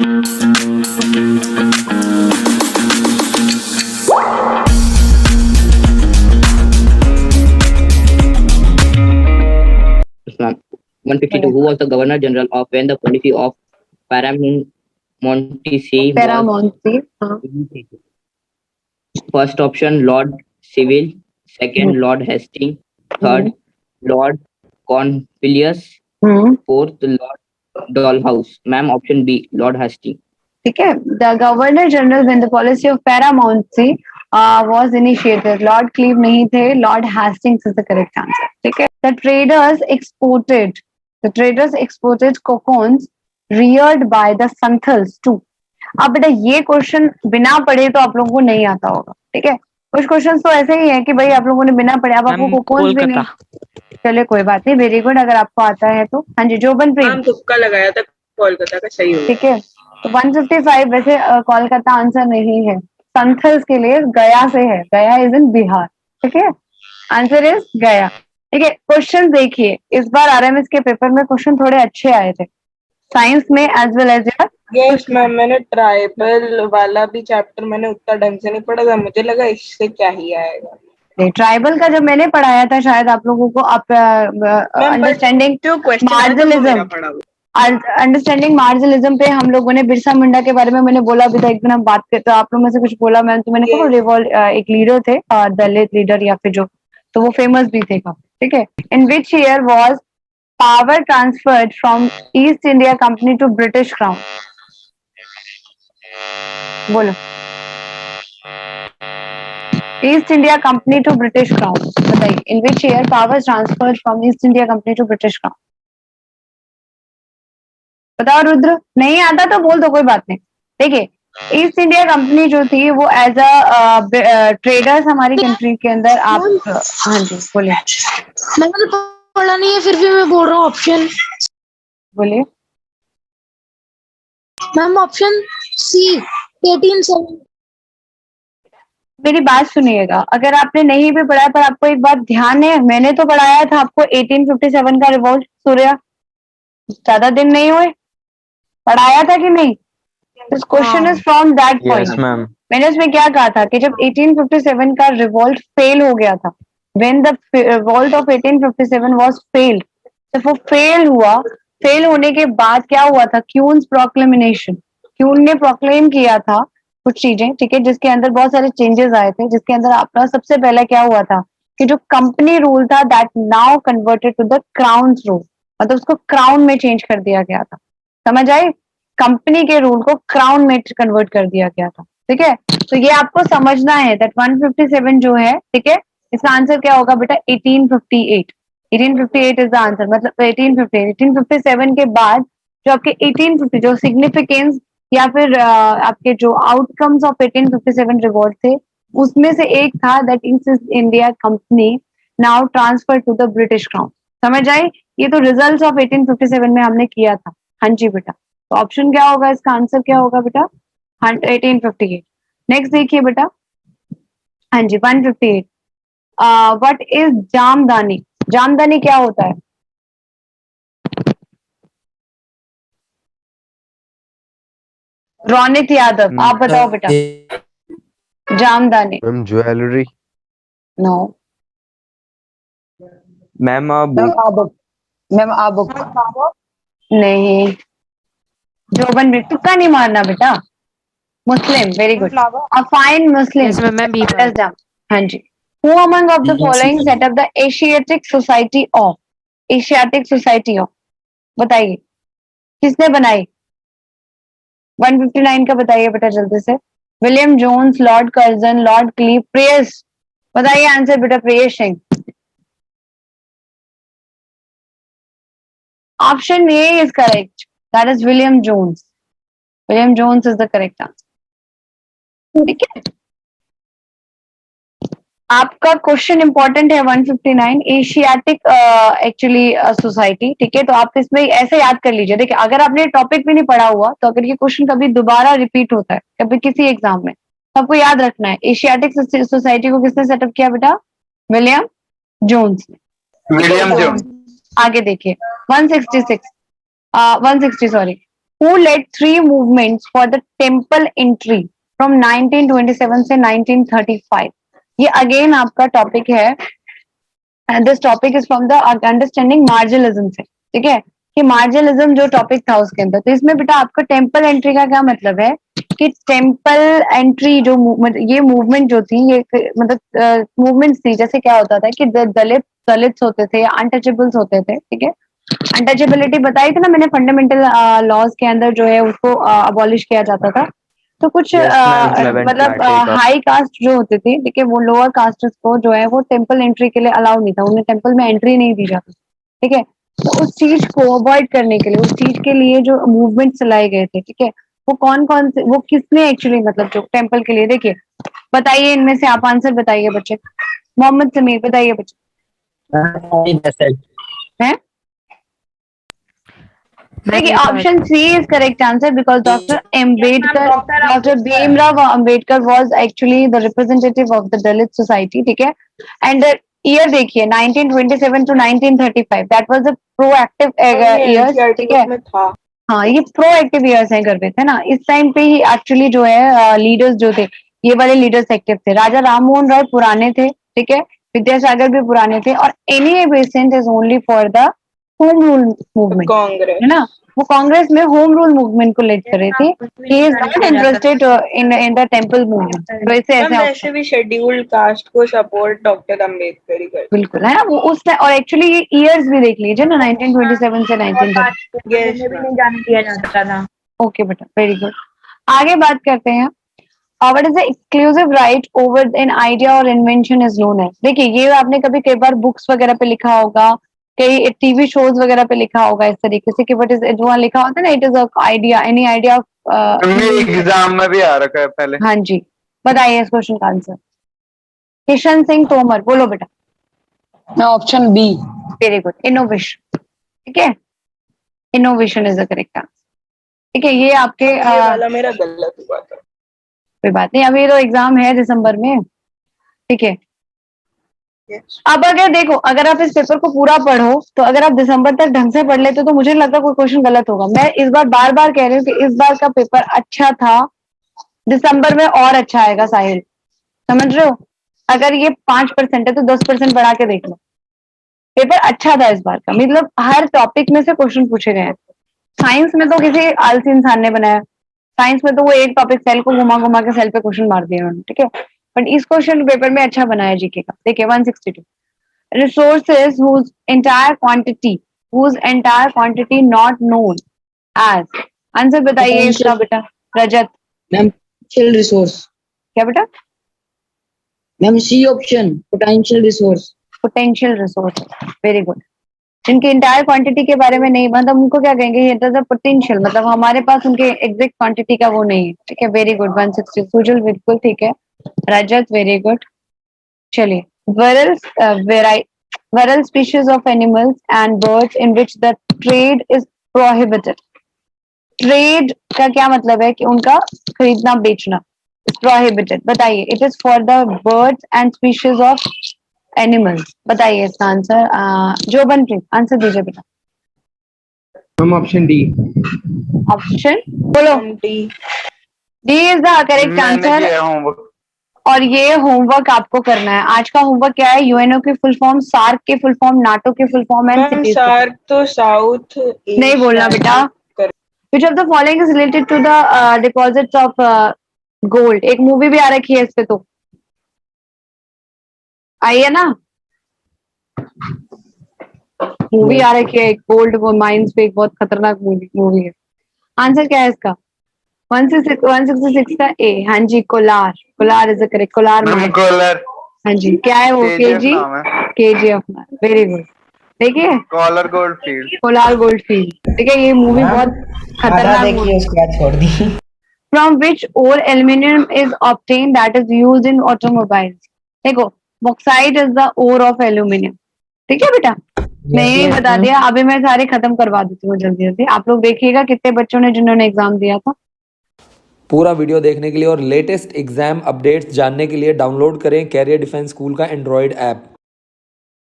Islam. 152. Who was the Governor General of when the policy of Paramountcy was Paramountcy. initiated? First option Lord Civil, second Lord Hastings, third Lord Cornwallis, fourth Lord Dalhousie. Ma'am, option B Lord Hastings. ठीक है. The Governor General when the policy of paramountcy was initiated. Lord Cleave नहीं थे. Lord Hastings is the correct answer. ठीक है. The traders exported cocoons reared by the Santhals too. अब बेटा ये question बिना पढ़े तो आप लोगों को नहीं आता होगा. ठीक है. कुछ क्वेश्चन तो ऐसे ही है कि भाई आप लोगों ने बिना पढ़े अब आपको कोकोन्स भी नहीं. चलिए कोई बात नहीं. Very good. अगर आपको आता है तो. हाँ जी. जोबन प्रीत. हम तुक्का लगाया था कोलकाता का. सही हो. ठीक है. तो 155 वैसे कोलकाता आंसर नहीं है. संथल्स के लिए गया से है. गया इज इन बिहार. ठीक है. आंसर इज गया. ठीक है. क्वेश्चन देखिए. इस बार आरएमएस के पेपर में क्वेश्चन थोड़े अच्छे आए थे साइंस में as well as yes ma'am. मैंने ट्राइबल वाला भी चैप्टर मैंने उतना ढंग से नहीं पढ़ा था. मुझे लगा इससे क्या ही आएगा. ट्राइबल का जब मैंने पढ़ाया था शायद आप लोगों को आप अंडरस्टैंडिंग मार्जिनलिज्म पे हम लोगों ने बिरसा मुंडा के बारे में मैंने बोला भी था. एक दिन हम बात करते तो आप लोग में से कुछ बोला. मैंने कहा रिवॉल्ट एक लीडर थे दलित लीडर या फिर जो तो वो फेमस भी थे काफी. ठीक है. In which year was power transferred from East India Company to British Crown. बोलो. East India Company to British Crown. बताइए. In which year power transferred from East India Company to British Crown. बताओ रुद्र. नहीं आता तो बोल दो. कोई बात नहीं. देखिए ईस्ट इंडिया कंपनी जो थी वो एज अ ट्रेडर्स हमारी कंट्री के अंदर आप. हाँ जी बोलिए. मैंने तो पढ़ा नहीं है फिर भी मैं बोल रहा हूँ ऑप्शन. बोलिए. Ma'am option C 1870. मेरी बात सुनिएगा. अगर आपने नहीं भी पढ़ा पर आपको एक बात ध्यान है. मैंने तो पढ़ाया था आपको 1857 का रिवॉल्ट. सूर्या ज्यादा दिन नहीं हुए. पढ़ाया था कि नहीं. This question is from that point. मैंने उसमें क्या कहा था कि जब 1857 का रिवॉल्ट फेल हो गया था. When the revolt of 1857 was failed. जब वो फेल हुआ. फेल होने के बाद क्या हुआ था. क्यून्स प्रोक्लेमिनेशन. क्यून ने प्रोक्लेम किया था कुछ चीजें. ठीक है. जिसके अंदर बहुत सारे चेंजेस आए थे. जिसके अंदर आपका सबसे पहले क्या हुआ था कि जो कंपनी रूल था that now converted to the crown rule. मतलब उसको क्राउन में चेंज कर दिया गया था. समझ आई. कंपनी के रूल को क्राउन में कन्वर्ट कर दिया गया था. ठीक है. तो ये आपको समझना है दैट 157 जो है. ठीक है. इसका आंसर क्या होगा बेटा. 1858. 1858 इज द आंसर. मतलब 1857 के बाद जो आपके 1850 जो सिग्निफिकेंस या फिर आपके जो आउटकम्स ऑफ 1857 रिवॉर्ड थे उसमें से एक था that East India Company now transfer to the British crown. समझ आई. ये तो रिजल्ट्स ऑफ 1857 में हमने किया था. हाँ जी बेटा. तो ऑप्शन क्या होगा. इसका आंसर क्या होगा बेटा. 1858. नेक्स्ट देखिए बेटा. हाँ जी 158. What is Jamdani. जामदानी क्या होता है. रौनिक यादव आप बताओ बेटा. Jamdani. Ma'am jewellery. No. Ma'am आबुक. नहीं. जोबन भी तुक्का नहीं मारना बेटा. Muslin. Very good. A fine muslin. हाँ जी. Who among of the following set up the Asiatic Society of. Asiatic Society of. बताइए किसने बनाई. 159 का बताइए बेटा जल्दी से. William Jones, lord Curzon, lord Clive, प्रियस. बताइए आंसर बेटा. Priyas Singh. Option A is correct. That is William Jones. William Jones is the correct answer. ठीक है. आपका क्वेश्चन इंपॉर्टेंट है 159. Asiatic actually society. ठीक है. तो आप इसमें ऐसे याद कर लीजिए. देखिए अगर आपने टॉपिक भी नहीं पढ़ा हुआ तो अगर ये क्वेश्चन कभी दोबारा रिपीट होता है कभी किसी एग्जाम में तो आपको याद रखना है एशियाटिक सोसाइटी को किसने सेटअप किया बेटा. विलियम जोन्स ने. William Jones. आगे देखिए 166 160 sorry who led 3 movements for the temple entry from 1927 से 1935? ये अगेन आपका टॉपिक है, and this topic is from the understanding marginalism से, ठीक है, कि मार्जिनलिज्म जो टॉपिक था उसके अंदर। तो इसमें बेटा आपका टेम्पल एंट्री का क्या मतलब है कि टेम्पल एंट्री जो ये मूवमेंट जो थी, ये मतलब मूवमेंट्स थी। जैसे क्या होता था कि दलित्स होते थे या अनटचेबल्स होते थे, ठीक है, अनटचेबिलिटी बताई थी ना मैंने, फंडामेंटल लॉज के अंदर जो है उसको अबॉलिश किया जाता था। तो कुछ Yes, ma'am, 11th मतलब का take हाई कास्ट जो होते थे, ठीक है, वो लोअर कास्ट को जो है वो टेम्पल एंट्री के लिए अलाउ नहीं था, उन्हें टेम्पल में एंट्री नहीं दी जाती, ठीक है। तो उस चीज को अवॉइड करने के लिए, उस चीज के लिए जो मूवमेंट चलाए गए थे, ठीक है, वो कौन कौन से, वो किसने एक्चुअली मतलब जो टेम्पल के लिए, देखिए बताइए इनमें से, आप आंसर बताइए बच्चे। मोहम्मद समीर बताइए बच्चे। हैं? देखिए option C is correct answer because doctor Ambedkar, doctor Bhimrao Ambedkar was actually the representative of the Dalit society, ठीक है। एंड ईयर देखिए 1927 to 1935, that was a proactive years, ठीक है। में था। हाँ, ये प्रोएक्टिव ईयर्स हैं गर्भित, है ना। इस टाइम पे ही एक्चुअली जो है लीडर्स जो थे, ये वाले लीडर्स एक्टिव थे। राजा राममोहन राय पुराने थे, ठीक है, विद्यासागर भी पुराने थे, और Annie Besant is only for the home rule movement, Congress है ना। वो कांग्रेस में होम रूल मूवमेंट को लीड कर रहे थे। He is not interested in the temple movement. तो ऐसे मैम ऐसे वैसे भी शेड्यूल्ड कास्ट को सपोर्ट डॉक्टर अम्बेडकर ही करते बिल्कुल है ना वो उस टाइम। और एक्चुअली ये ईयर्स भी देख लीजिए ना, 1927 से 1930। Yes, भी नहीं जाने दिया जाता था। ओके बेटा, वेरी गुड। आगे बात करते हैं। What is the exclusive right over an idea और इन्वेंशन इज नोन एज। देखिए ये आपने कभी कई बार बुक्स वगैरह पे लिखा होगा, कई टीवी शोज वगैरह पे लिखा होगा इस तरीके से कि व्हाट इज, जो लिखा होता है ना, it is a idea, any idea exam में भी आ रखा है पहले। हाँ जी, बताइए इस क्वेश्चन का आंसर। किशन सिंह तोमर, बोलो बेटा। मैं option B. Very good, innovation, ठीक है, innovation is the correct answer, ठीक है। ये आपके ये वाला मेरा गलत हुआ था। कोई बात नहीं, अभी तो एग्जाम है दिसंबर में, ठीक है। Yes. अब अगर देखो, अगर आप इस पेपर को पूरा पढ़ो, तो अगर आप दिसंबर तक ढंग से पढ़ लेते तो मुझे लगता कोई क्वेश्चन गलत होगा। मैं इस बार बार बार कह रही हूँ कि इस बार का पेपर अच्छा था, दिसंबर में और अच्छा आएगा साहिल, समझ रहे हो। अगर ये 5% है तो 10% बढ़ा के देख लो। पेपर अच्छा था इस बार का, मतलब हर टॉपिक में से क्वेश्चन पूछे गए हैं। साइंस में तो किसी आलसी इंसान ने बनाया, साइंस में तो वो एक टॉपिक सेल को घुमा घुमा के सेल पे क्वेश्चन मार दिए उन्होंने, ठीक है। बट इस क्वेश्चन पेपर में अच्छा बनाया जीके का। देखिए 162 resources whose entire quantity not known as। Answer बताइए इसका बेटा रजत। Ma'am potential resource. क्या बेटा? Ma'am C option, potential resource. Potential resource, very good. इनके इंटायर क्वांटिटी के बारे में नहीं, मतलब उनको क्या कहेंगे, ये पोटेंशियल, मतलब हमारे पास उनके एग्जैक्ट क्वांटिटी का वो नहीं है, ठीक है। वेरी गुड, 160 सुजल, बिल्कुल ठीक है। रजत वेरी गुड। चलिए, viral species of animals and birds in which the trade is prohibited। Trade का क्या मतलब है कि उनका खरीदना बेचना, prohibited। बताइए, it is for the birds and species of animals. बताइए इसका आंसर। जो बनप्रीत आंसर दीजिए बेटा। हम ऑप्शन डी। ऑप्शन बोलो। D. D is the correct मैंने आंसर। किया होमवर्क। और ये होमवर्क आपको करना है। आज का होमवर्क क्या है? यूएनओ की फुल फॉर्म, सार्क की फुल फॉर्म, नाटो की full form and ma'am cities. SAARC तो साउथ नहीं बोलना बेटा। Which of the following is related to the deposits of gold. एक मूवी भी आ रखी है इस पे, तो आई है ना, मूवी आ रखी है एक गोल्ड माइंस पे, एक बहुत खतरनाक मूवी है। आंसर क्या है इसका? 166 का ए। हाँ जी, Kolar, Kolar is the correct, Kolar ma'am mine. Kolar. हाँ जी, क्या है वो? KGF नाम है। KGF, very good. देखिए Kolar gold field. Kolar gold field, ठीक है, ये मूवी बहुत खतरनाक मूवी। देखिए उसके बाद छोड़ दी। From which ore aluminum is obtained that is used in automobiles। देखो, bauxite is the ore of aluminum, ठीक है बेटा। मैं ये बता दिया, अभी मैं सारे खत्म करवा देती हूँ जल्दी जल्दी। आप लोग देखिएगा कितने बच्चों ने जिन्होंने एग्जाम दिया था। पूरा वीडियो देखने के लिए और लेटेस्ट एग्जाम अपडेट्स जानने के लिए डाउनलोड करें कैरियर डिफेंस स्कूल का एंड्रॉयड ऐप।